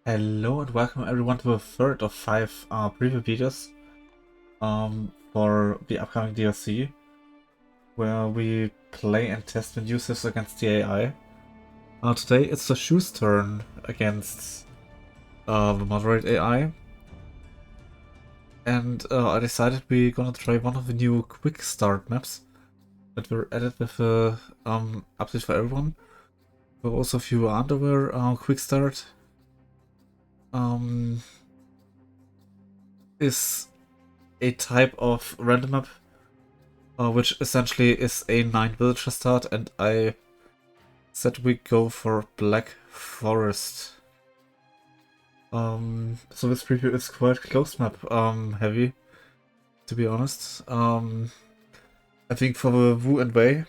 Hello and welcome everyone to the third of 5 preview videos for the upcoming DLC, where we play and test the new civs against the AI. Today it's the Shoe's turn against the moderate AI, and I decided we're gonna try one of the new quick start maps that were added with the update for everyone. For those of you who aren't aware, quick start is a type of random map which essentially is a 9 villager start, and I said we go for Black Forest. So this preview is quite close map heavy, to be honest. I think for the Wu and Wei,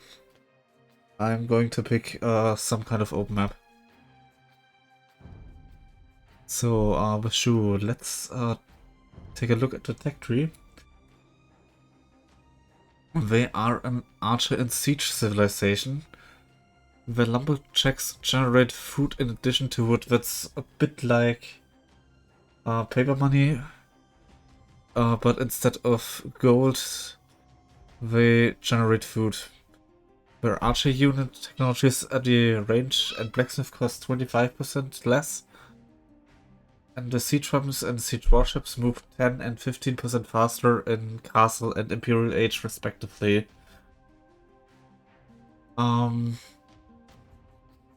I'm going to pick some kind of open map. So with Shu, let's take a look at the tech tree. They are an archer and siege civilization. The lumberjacks generate food in addition to wood. That's a bit like paper money, but instead of gold, they generate food. Their archer unit technologies at the range and blacksmith cost 25% less, and the siege weapons and siege warships move 10 and 15% faster in castle and imperial age respectively.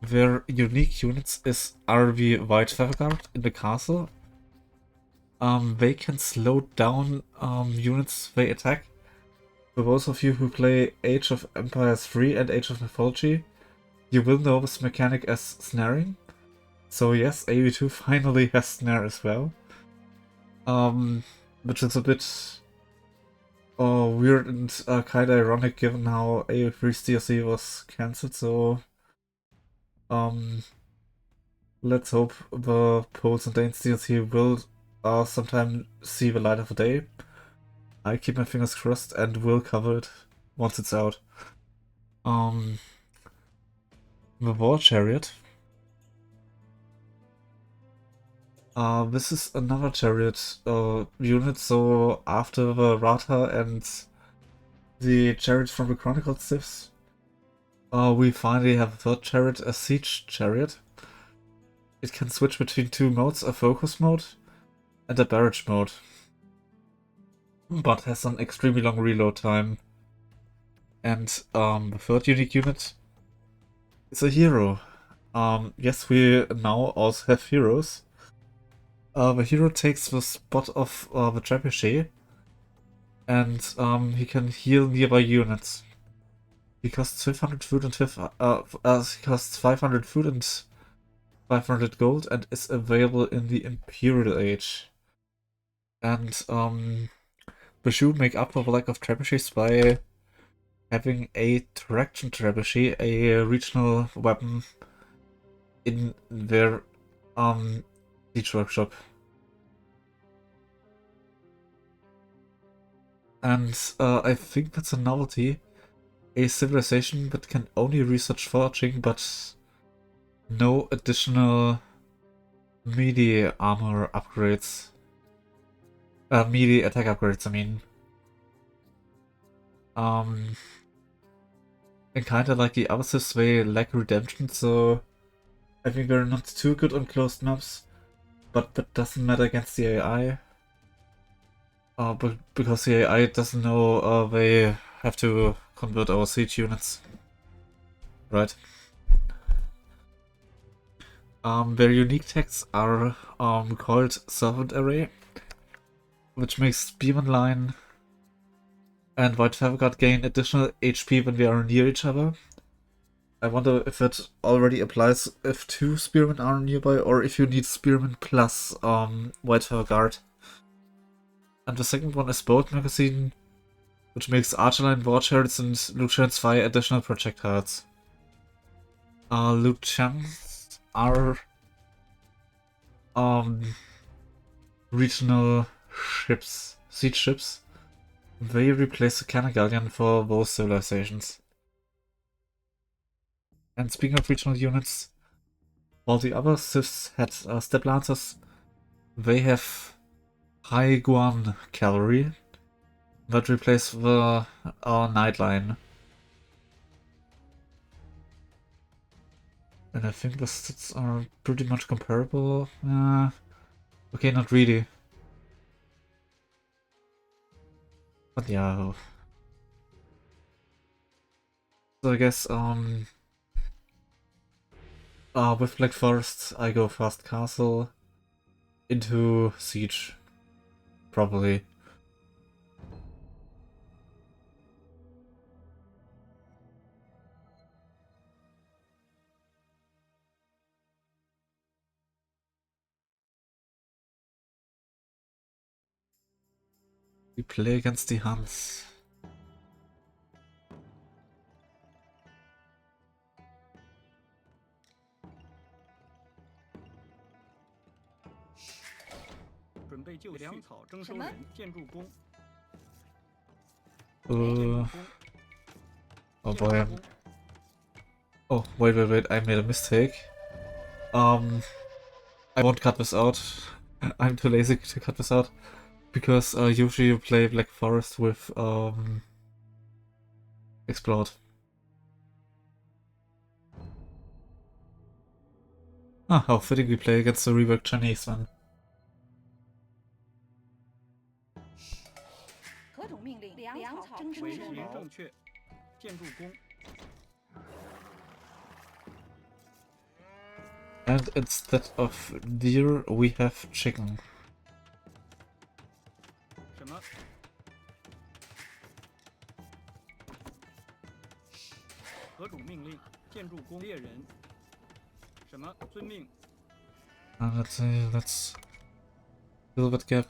Their unique units is RV White Featherguard in the castle. They can slow down units they attack. For those of you who play Age of Empires 3 and Age of Mythology, you will know this mechanic as snaring. So yes, AV2 finally has snare as well. Which is a bit weird and kinda ironic given how AV3's DLC was cancelled, so let's hope the Poles and Danes DLC will sometime see the light of the day. I keep my fingers crossed and will cover it once it's out. The War Chariot. This is another chariot unit, so after the Rata and the chariot from the Chronicled civs, we finally have a third chariot, a siege chariot. It can switch between two modes, a focus mode and a barrage mode, but has an extremely long reload time. And the third unique unit is a hero. Yes, we now also have heroes. The hero takes the spot of the trebuchet, and he can heal nearby units. He costs 500 food and he costs 500 food and 500 gold, and is available in the Imperial Age. And the Shu make up for the lack of trebuchets by having a traction trebuchet, a regional weapon, in their siege workshop. And I think that's a novelty. A civilization that can only research foraging, but no additional melee armor upgrades. Melee attack upgrades, I mean. And kinda like the other civs, they lack redemption, so I think they're not too good on closed maps, but that doesn't matter against the AI. Because the AI doesn't know they have to convert our siege units. Right. Their unique tags are called Servant Array, which makes Spearman Line and White Featherguard gain additional HP when they are near each other. I wonder if it already applies if two Spearmen are nearby, or if you need Spearman plus White Featherguard. And the second one is Bolt Magazine, which makes Archerline, War Chariots, and Lucians fire additional projectiles. Lucians are regional ships, siege ships. They replace the Cannon Galleon for those civilizations. And speaking of regional units, While the other civs had step lancers, they have high Guan cavalry that replace the Nightline. And I think the stats are pretty much comparable. Okay, not really. But yeah. So I guess with Black Forest I go fast castle into siege. Probably. We play against the Huns. Oh boy. Oh, wait, I made a mistake. I won't cut this out. I'm too lazy to cut this out. Because usually you play Black Forest with Explode. Ah, how fitting we play against the reworked Chinese one. And instead of deer, we have chicken. Let's fill that gap.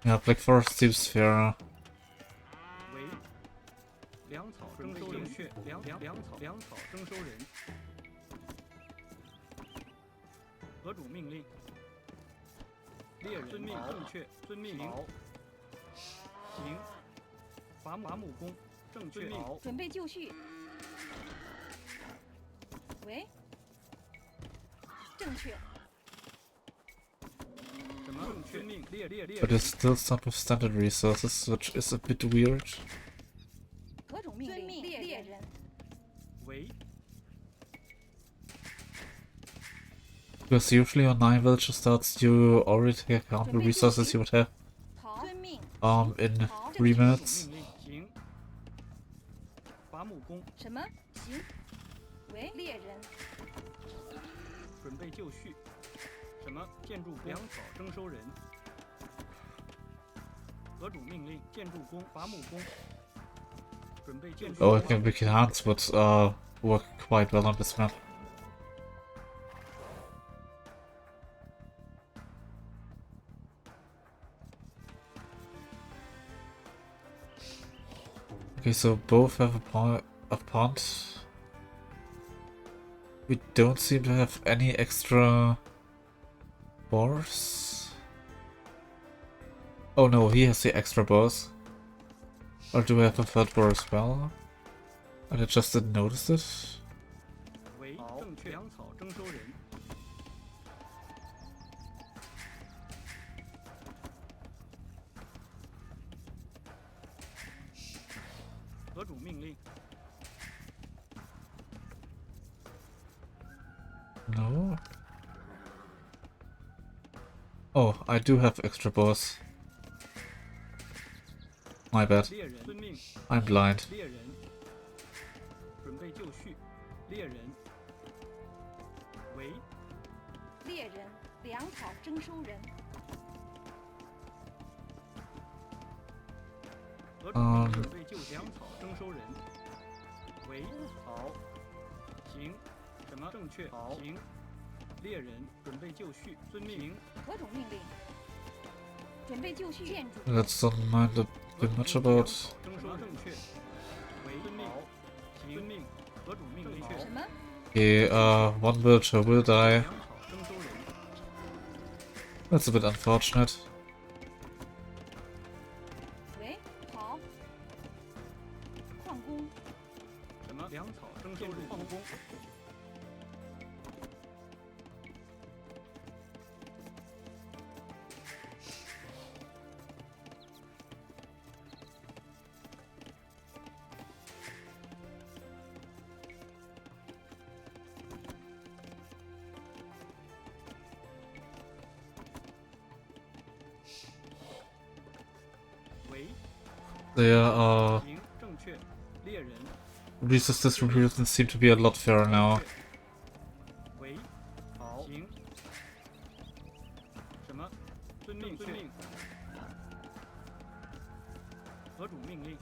Yeah, Black Forest seems fair. But it's still not with standard resources, which is a bit weird. Because usually on 9 villager starts you already take half the resources you would have in 3 minutes. Oh, I think Wicked Hands would work quite well on this map. Okay, so both have a pond. We don't seem to have any extra boars. Oh no, he has the extra boars. Or do we have a third boar as well? And I just didn't notice it. No. Oh, I do have extra boars. My bad. I'm blind. Let's not mind a bit much about. Okay, one villager will die. That's a bit unfortunate. 建筑矿工。喂， Their 行，正确，猎人。 resource distributions seem to be a lot fairer now. 喂，好，行。什么？遵命，遵命。何主命令？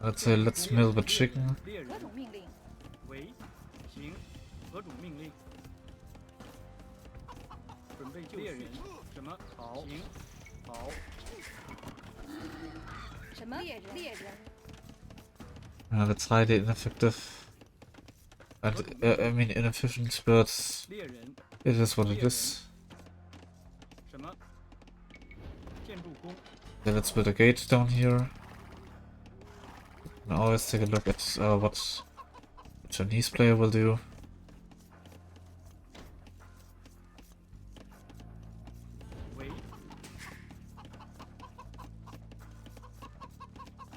Let's say let's mill the chicken. 猎人。何种命令？喂，行，何主命令？准备就绪。什么？好，行，好。什么猎人？猎人。 That's highly ineffective. And I mean inefficient, but 猎人。 it is what it is. 什么？建筑工。 Then let's build a gate down here. Now let's take a look at what the Chinese player will do. 喂，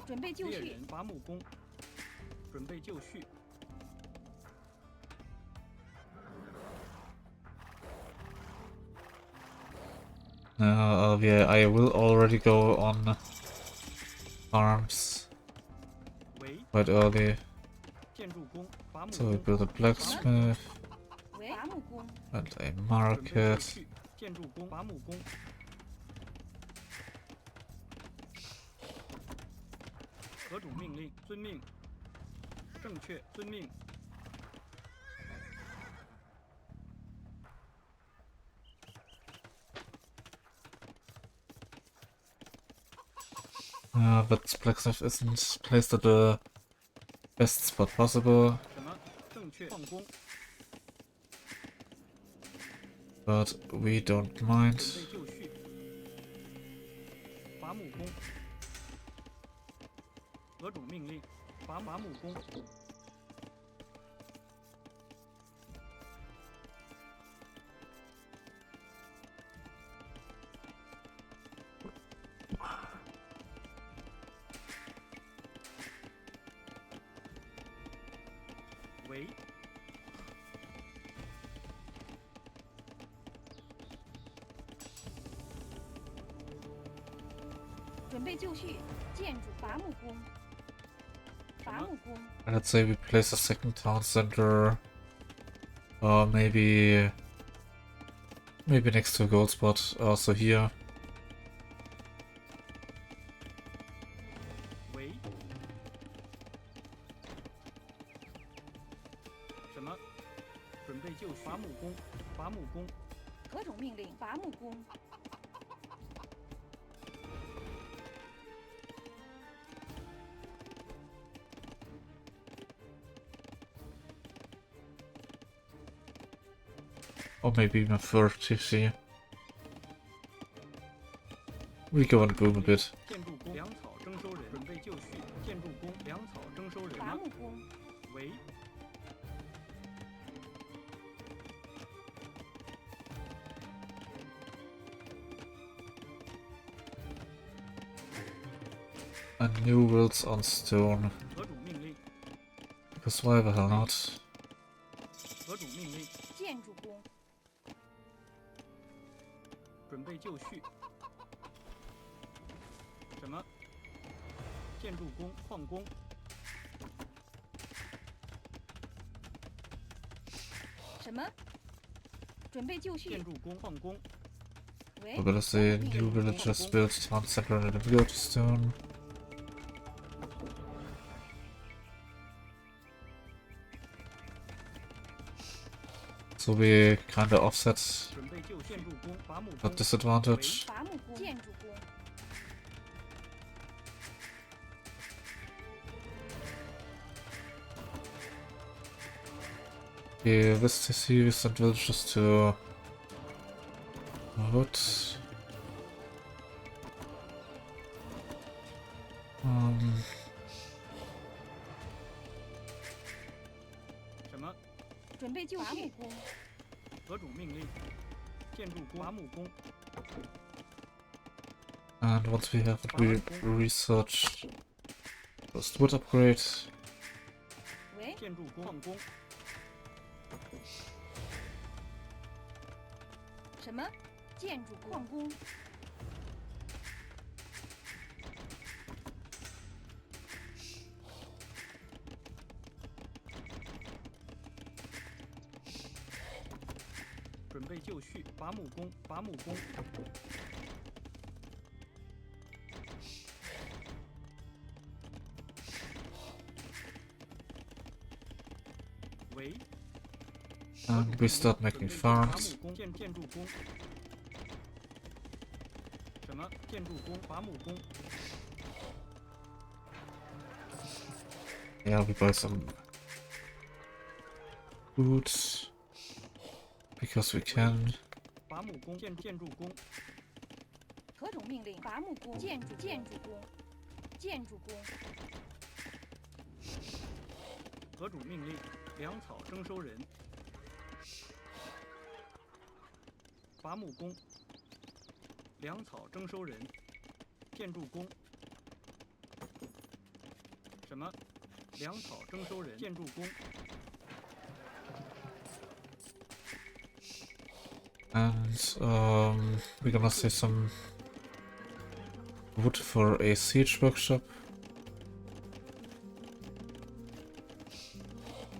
准备就绪。猎人伐木工。准备就绪。 Yeah, I will already go on farms 喂， quite early. 建筑工，伐木 So we 工。 build a blacksmith 喂，伐木工。 and a 准备就 market. 绪。建筑工，伐木工。何种命令？遵命。正确，遵命。 But blacksmith isn't placed at the best spot possible. 什么？正确，矿工。 But we don't mind. 准备就绪。伐木工。何种命令？伐木工。 喂， 准备就绪。建筑伐木工。伐木工。 Let's say we place a second town center. Or maybe next to a gold spot, also here. 喂，什么？准备就绪。伐木工，伐木工。 何种命令？伐木工。 Or maybe even first TC. We go and boom a bit. 建筑工，粮草征收人。准备就绪。建筑工，粮草征收人。伐木工。 喂， And new wheels on stone. 何种命令？ Because why the hell not? 何种命令？ 建筑工。 准备就绪。什么？建筑工，矿工。 什么？准备就绪。建筑工，矿工。喂。 But let's say new villagers built town center and a village stone. So we kinda offset 准备就建筑工，伐木 that 工。 disadvantage. 伐木工。建筑工。 Okay, this TC we sent villagers to wood. 准备就绪，伐木工，何种命令？建筑工，伐木工， And once we have it, we research first wood upgrade. 喂，建筑工，矿工，什么？建筑矿工，准备就绪，伐木工，伐木工，喂， And we start 准 making 备伐木 farms. 工，建筑工，什么？建筑工，伐木工， Yeah, we buy some food because we can. 伐木工，建筑工， 何种命令？伐木工，建筑工，建筑工，何种命令？粮草征收人，伐木工，粮草征收人，建筑工，什么？粮草征收人，建筑工， And we're gonna save some wood for a siege workshop.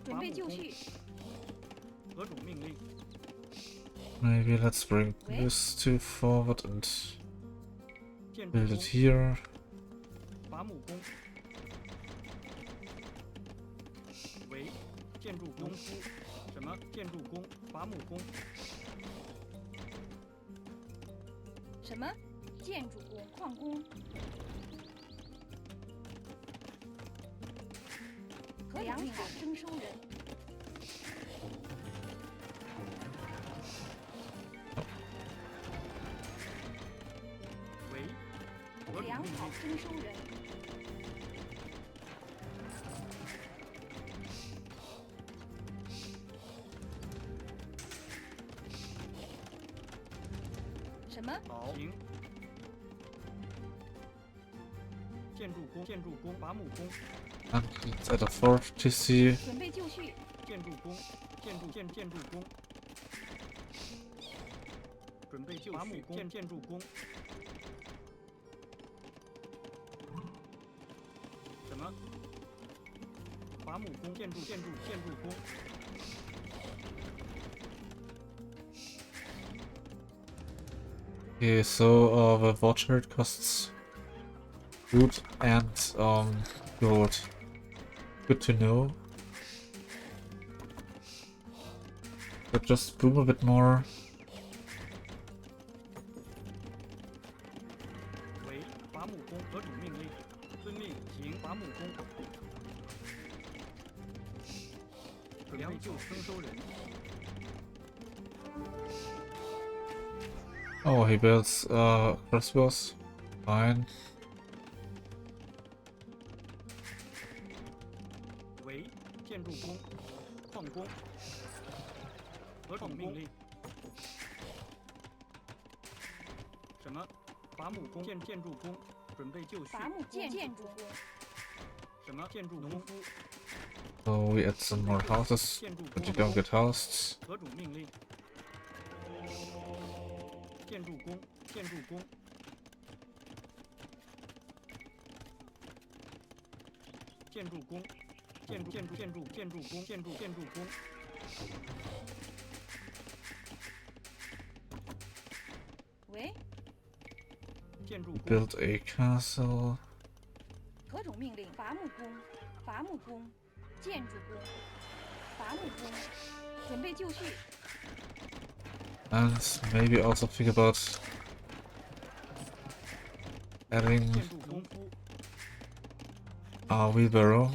准备就绪，何种命令？ Maybe let's bring this to forward and 建筑 build 工 it，here. 伐木工，为建筑农夫，什么？建筑工，伐木工，什么？建筑工，矿工，和粮草征收人，为何种粮草命令？征收人，什么？好，行。建筑工，伐木工， And let's add a fort TC. 准备就绪，建筑工，建筑工，准备就绪，伐木工，建筑工，什么？伐木工，建筑工， Okay, so the water costs wood and gold. Good to know. But just boom a bit more. 为伐木工，何种命令？遵命，行。伐木工，粮就征收人， Oh, he builds crossbows. Fine. 为建筑工，矿工，何种命令？什么？伐木工，建筑工，准备就绪。伐木建筑工，什么？建筑农夫， So we add some more houses, 建筑 but you 工 don't get housed. 何种命令？建筑工，建筑工，建筑工，建筑工， 喂，建筑工， Build a castle. 何种命令？伐木工，伐木工，建筑工，伐木工，准备就绪， And maybe also think about adding 建筑农夫， a wheelbarrow.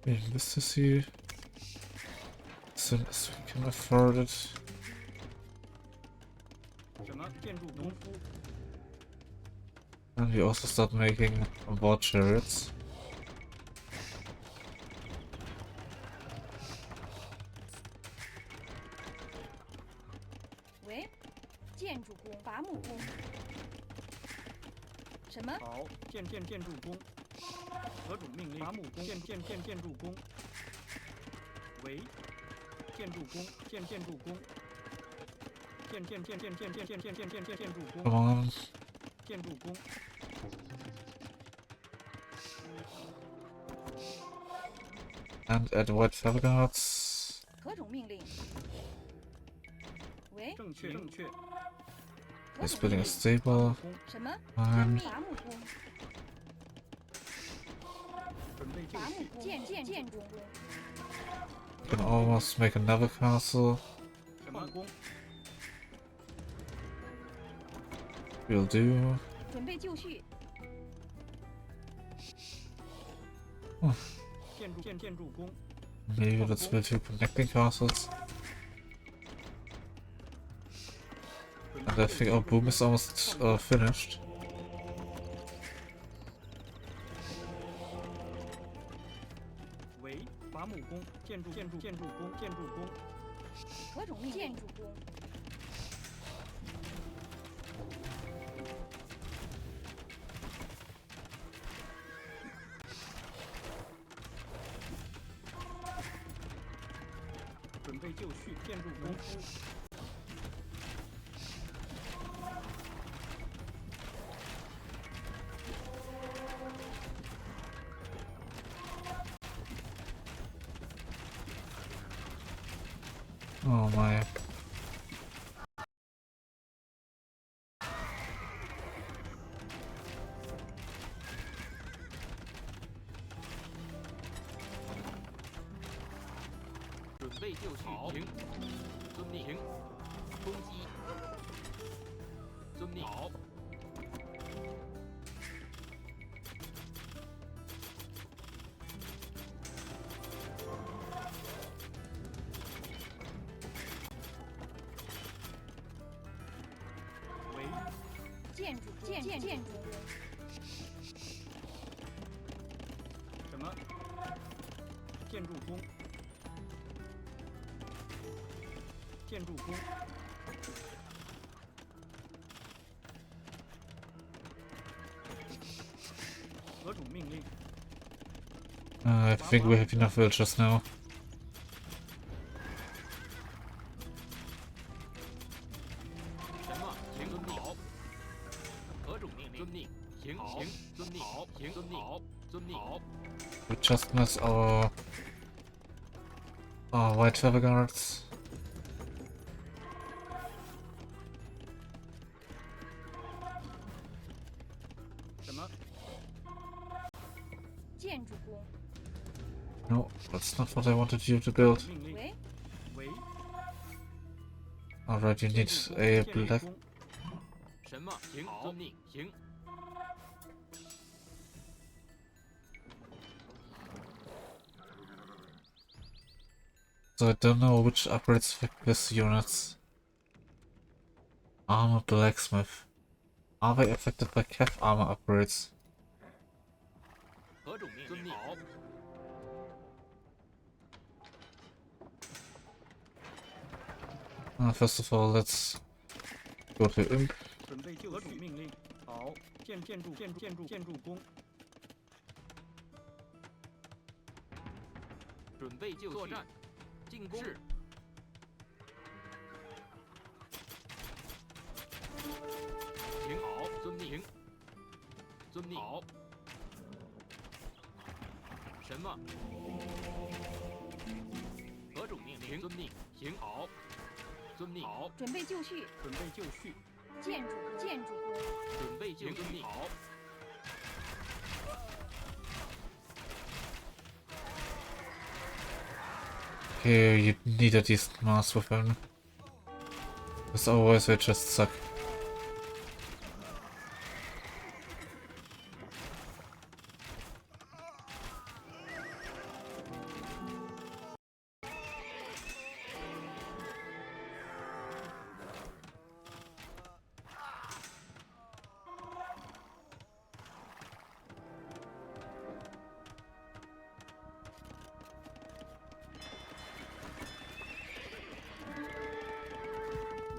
Maybe this to see. As soon as we can afford it. 什么？建筑农夫， And we also start making war chariots. 什么？好，建筑工。何种命令？伐木工。建筑工。为建筑工。建筑工。建筑工。 Come on. 建筑工。 And add white feather guards. 何种命令？喂，正确。 He's building a stable. 什么？ Fine. 伐木工。准备就绪。伐木工。建筑工。 Can almost make another castle. 什么工？ Will do. 准备就绪。 建筑工。 Maybe let's build 2 connecting castles. And I think our boom is almost finished. 为伐木工。建筑工。 何种命令？建筑工。 准备就绪。建筑工。 Oh my. 准备就绪，停。遵命，停。攻击。遵命。好。为建筑工。 什么？建筑工。 建筑工。 何种命令？ I think we have enough villagers now. 什么？停。遵命。好。何种命令？遵命。停。停。遵命。好。停。遵命。好。遵命。好。 We just missed our white feather guards. 什么？ 建筑工。 No, that's not what I wanted you to build. 命令。喂，为 Alright, you need a black. 什么？停。遵命。停。 So I don't know which upgrades affect this units. Armor blacksmith. Are they affected by cav armor upgrades? 何种命令？遵命。好。 First of all, let's go to imp. 准备就绪。命令。好。建筑工。 准备就绪。作战。进攻。是。停。好。遵命。停。遵命。好。什么？何种命令？遵命。停。好。遵命。好。准备就绪。准备就绪。建筑工。准备就绪。好。 Here you need a decent mass weapon. Because otherwise they just suck.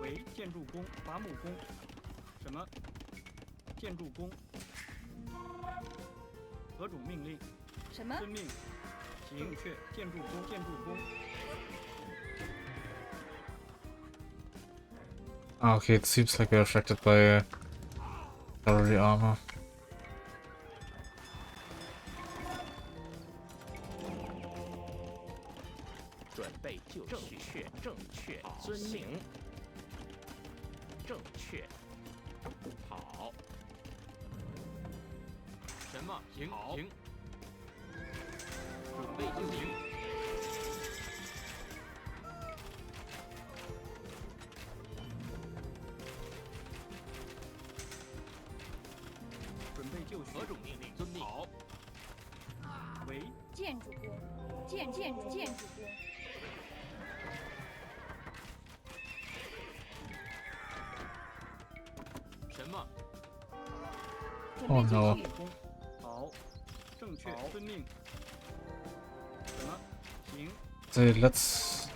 为建筑工。伐木工。什么？建筑工。何种命令？什么？遵命。行，正确。建筑工，建筑工。 Ah, okay, it seems like we're affected by cavalry armor. 准备就绪，正确，遵命，正确，好。什么？停，停。准备就绪。准备就绪。何种命令？遵命。好。为建筑工，建筑工。 什么？准 Oh 备 no 继续。工。好，正确。遵命。什么？行。 So let's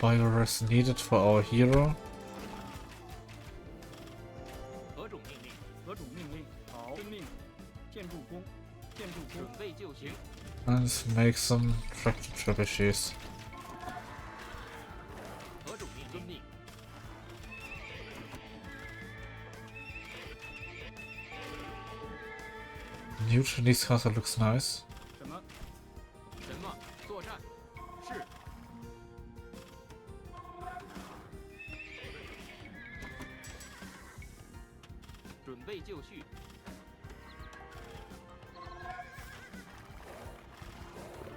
buy a rest needed for our hero. 何种命令？何种命令？好，遵命。建筑工，建筑工。准备就行。 And make some tractor trebuchets. 何种命令？遵命。 New Chinese castle looks nice. 什么？什么？作战。是。准备就绪。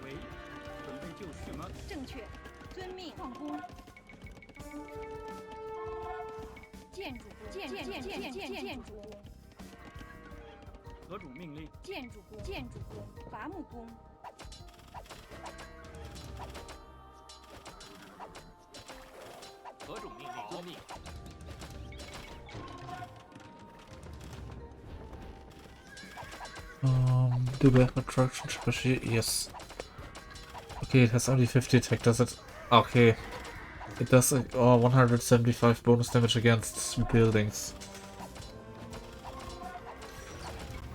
为准备就绪。什么？正确。遵命。矿工。建筑工，建筑工。 何种命令？建筑工，伐木工。何种命令？遵命。 Do we have a traction trebuchet? Yes. Okay, it has only 50 attack, does it? Okay. It does 175 bonus damage against buildings.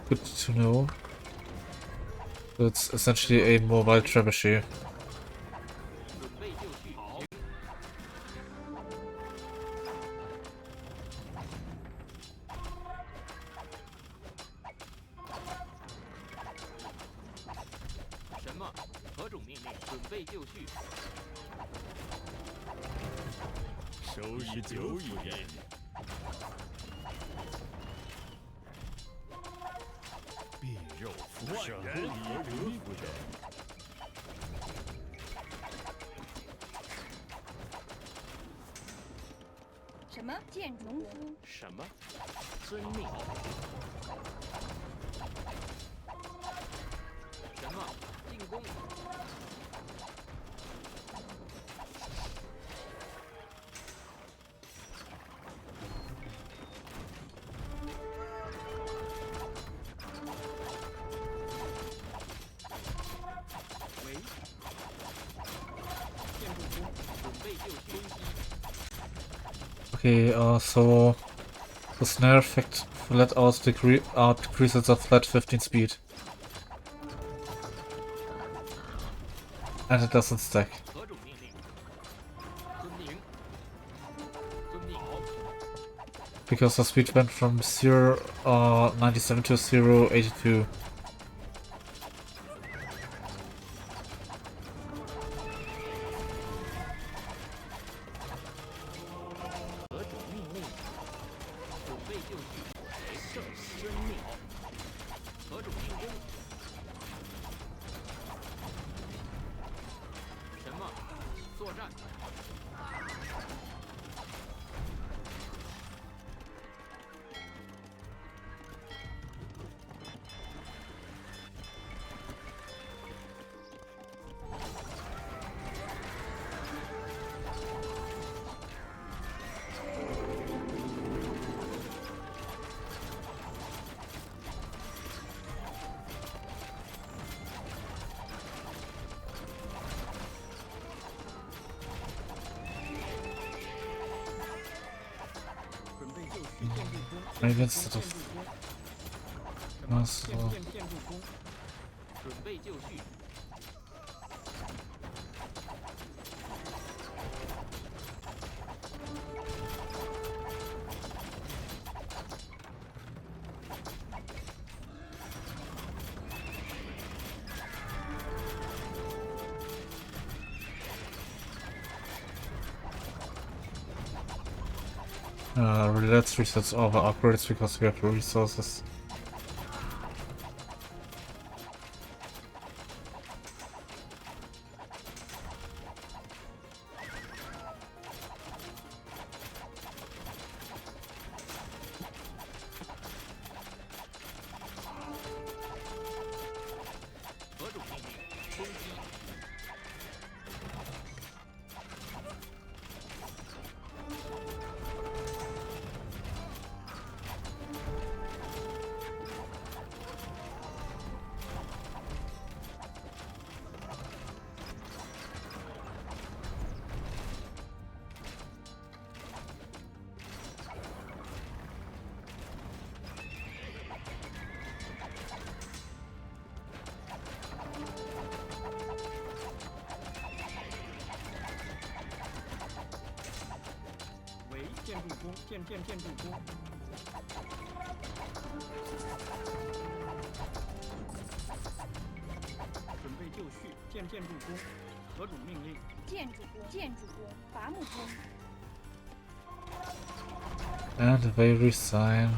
Good to know. So it's essentially a mobile trebuchet. 准备就绪。好。什么？何种命令？准备就绪。收拾久矣。避肉夫生，万人以德服人。什么？建筑农夫。什么？遵命。什么？进攻。为建筑工。准备就绪。攻击。 Okay, so the snare effect flat out decreases the flat 15 speed. And it doesn't stack. 何种命令？遵命。遵命。好。 Because the speed went from 0.97 to 0.82. 何种命令？准备就绪。正遵命。何种进攻？什么？作战。准备就绪。建筑工。 Maybe 建 instead 筑 of 工。Nice. 建筑工，准备就绪。 Let's research all the upgrades because we have resources.建筑工，建筑工，准备就绪，建筑工，何种命令？建筑工，伐木工， And they resign.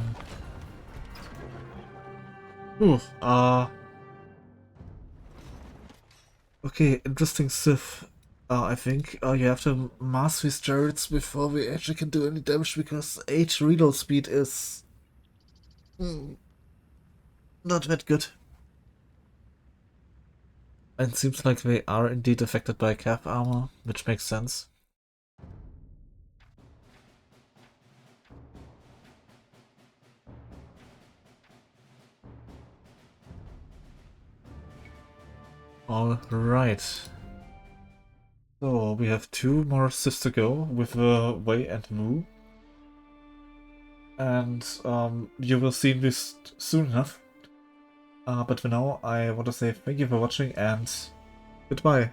Okay, interesting civ. I think you have to master these turrets before we actually can do any damage because 8 reload speed is not that good. And it seems like they are indeed affected by cap armor, which makes sense. Alright. So we have 2 more civs to go with the Wei and Mu. And you will see this soon enough. But for now, I want to say thank you for watching and goodbye.